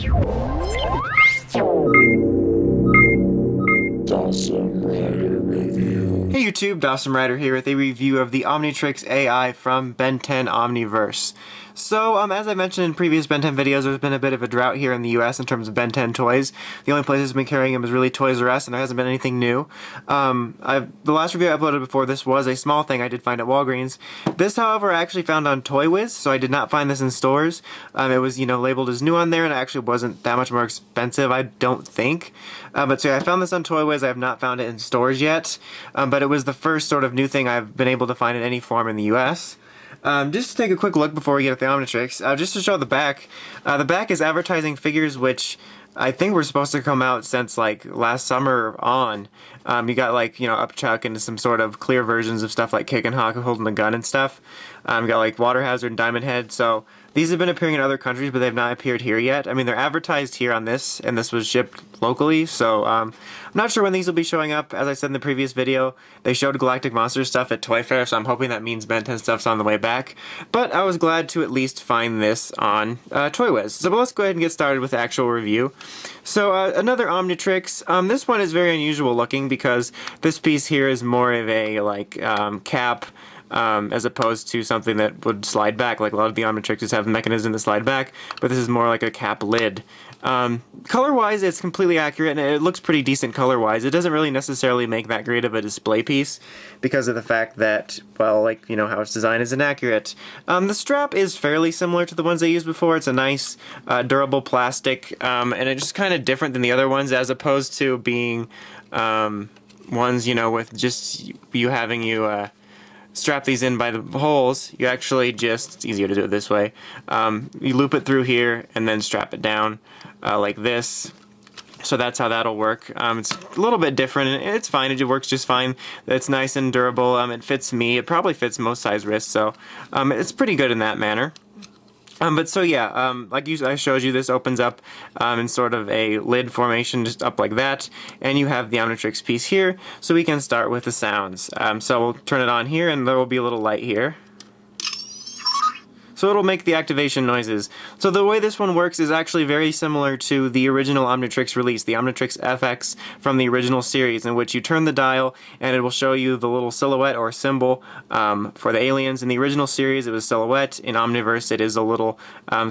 Hey YouTube, Dawson Rider here with a review of the Omnitrix A.I from Ben 10 Omniverse. So, as I mentioned in previous Ben 10 videos, there's been a bit of a drought here in the US in terms of Ben 10 toys. The only place that's been carrying them is really Toys R Us, and there hasn't been anything new. The last review I uploaded before this was a small thing I did find at Walgreens. This, however, I actually found on Toy Wiz, so I did not find this in stores. It was, labeled as new on there, and it actually wasn't that much more expensive, I don't think. But so yeah, I found this on Toy Wiz. I have not found it in stores yet, but it was the first sort of new thing I've been able to find in any form in the US. Just to take a quick look before we get at the Omnitrix, just to show the back is advertising figures which I think were supposed to come out since like last summer on. You got like, Upchuck and some sort of clear versions of stuff like Kick and Hawk holding the gun and stuff. You got like Water Hazard and Diamond Head, so these have been appearing in other countries, but they've not appeared here yet. I mean, they're advertised here on this, and this was shipped locally, so I'm not sure when these will be showing up. As I said in the previous video, they showed Galactic Monsters stuff at Toy Fair, so I'm hoping that means Ben 10 stuff's on the way back. But I was glad to at least find this on Toy Wiz. So let's go ahead and get started with the actual review. So another Omnitrix. This one is very unusual looking because this piece here is more of a cap. As opposed to something that would slide back, like a lot of the Omnitrixes have a mechanism to slide back, but this is more like a cap lid. Color-wise, it's completely accurate, and it looks pretty decent color-wise. It doesn't really necessarily make that great of a display piece because of the fact that, well, how it's designed is inaccurate. The strap is fairly similar to the ones I used before. It's a nice, durable plastic, and it's just kind of different than the other ones, as opposed to being ones, with just you having strap these in by the holes. You actually it's easier to do it this way. You loop it through here and then strap it down like this. So that's how that'll work. It's a little bit different, and it's fine. It works just fine. It's nice and durable. It fits me. It probably fits most size wrists, so it's pretty good in that manner. But so yeah, like I showed you, this opens up in sort of a lid formation, just up like that, and you have the Omnitrix piece here, so we can start with the sounds. So we'll turn it on here, and there will be a little light here. So it'll make the activation noises. So the way this one works is actually very similar to the original Omnitrix release, the Omnitrix FX from the original series, in which you turn the dial and it will show you the little silhouette or symbol for the aliens. In the original series it was silhouette. In Omniverse it is a little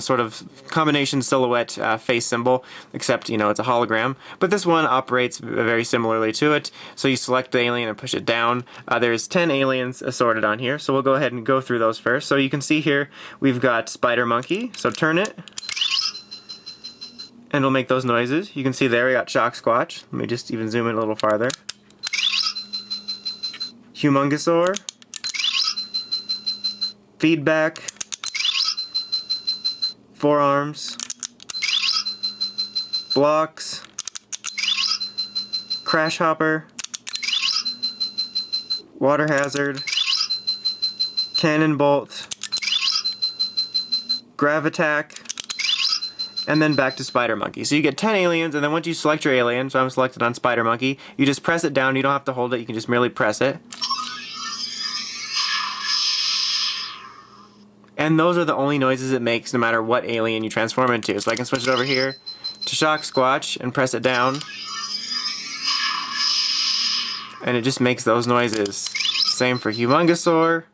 sort of combination silhouette face symbol, except it's a hologram. But this one operates very similarly to it. So you select the alien and push it down. There's 10 aliens assorted on here, so we'll go ahead and go through those first. So you can see here we've got Spider Monkey, so turn it, and it'll make those noises. You can see there we got Shock Squatch. Let me just even zoom in a little farther. Humongosaur, Feedback, Forearms, Blocks, Crash Hopper, Water Hazard, Cannon Bolt, Gravitack, and then back to Spider Monkey. So you get 10 aliens, and then once you select your alien, so I'm selected on Spider Monkey, you just press it down. You don't have to hold it, you can just merely press it. And those are the only noises it makes no matter what alien you transform into. So I can switch it over here to Shock Squatch and press it down, and it just makes those noises. Same for Humongosaur,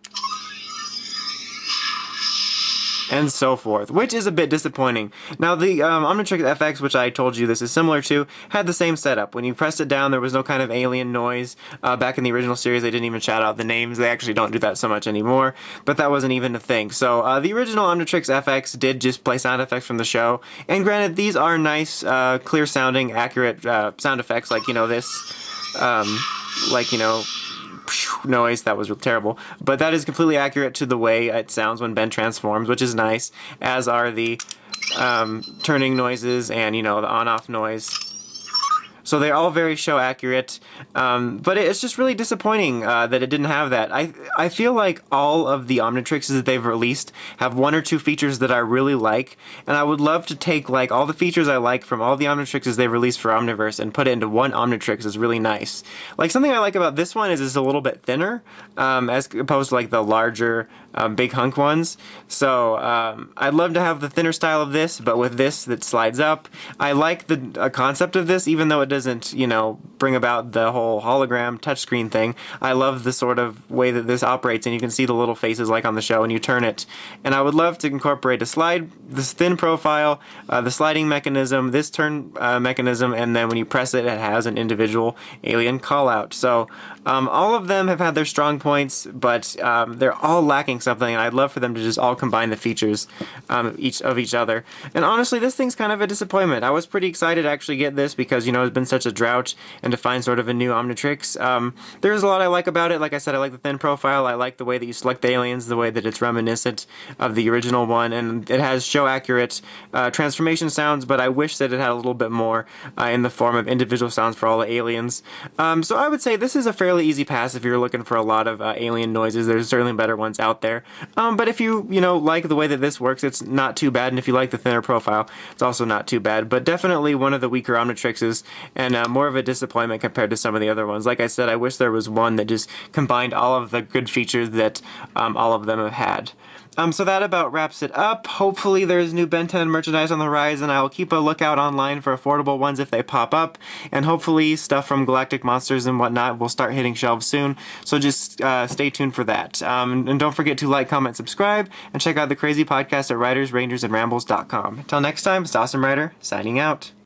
and so forth, which is a bit disappointing. Now the Omnitrix FX, which I told you this is similar to, had the same setup. When you pressed it down, there was no kind of alien noise. Back in the original series, they didn't even shout out the names. They actually don't do that so much anymore, but that wasn't even a thing. So the original Omnitrix FX did just play sound effects from the show, and granted, these are nice, clear sounding, accurate sound effects, like, this, noise. That was terrible, but that is completely accurate to the way it sounds when Ben transforms, which is nice, as are the turning noises and the on-off noise. So they're all very show accurate, but it's just really disappointing that it didn't have that. I feel like all of the Omnitrixes that they've released have one or two features that I really like, and I would love to take all the features I like from all the Omnitrixes they've released for Omniverse and put it into one Omnitrix. Is really nice. Something I like about this one is it's a little bit thinner, as opposed to the larger big hunk ones. So I'd love to have the thinner style of this, but with this that slides up. I like the concept of this, even though it doesn't, bring about the whole hologram touchscreen thing. I love the sort of way that this operates, and you can see the little faces like on the show, and you turn it. And I would love to incorporate this thin profile, the sliding mechanism, this turn mechanism, and then when you press it, it has an individual alien callout. So all of them have had their strong points, but they're all lacking something, and I'd love for them to just all combine the features each other. And honestly, this thing's kind of a disappointment. I was pretty excited to actually get this because, it's been such a drought, and to find sort of a new Omnitrix. There's a lot I like about it. Like I said, I like the thin profile. I like the way that you select the aliens, the way that it's reminiscent of the original one, and it has show-accurate transformation sounds, but I wish that it had a little bit more in the form of individual sounds for all the aliens. So I would say this is a fairly easy pass if you're looking for a lot of alien noises. There's certainly better ones out there. But if you, like the way that this works, it's not too bad, and if you like the thinner profile, it's also not too bad. But definitely one of the weaker Omnitrixes, and more of a disappointment compared to some of the other ones. Like I said, I wish there was one that just combined all of the good features that all of them have had. So that about wraps it up. Hopefully there's new Ben 10 merchandise on the rise, and I will keep a lookout online for affordable ones if they pop up, and hopefully stuff from Galactic Monsters and whatnot will start hitting shelves soon, so just stay tuned for that. And don't forget to like, comment, subscribe, and check out the crazy podcast at writersrangersandrambles.com. Until next time, it's Awesome Writer, signing out.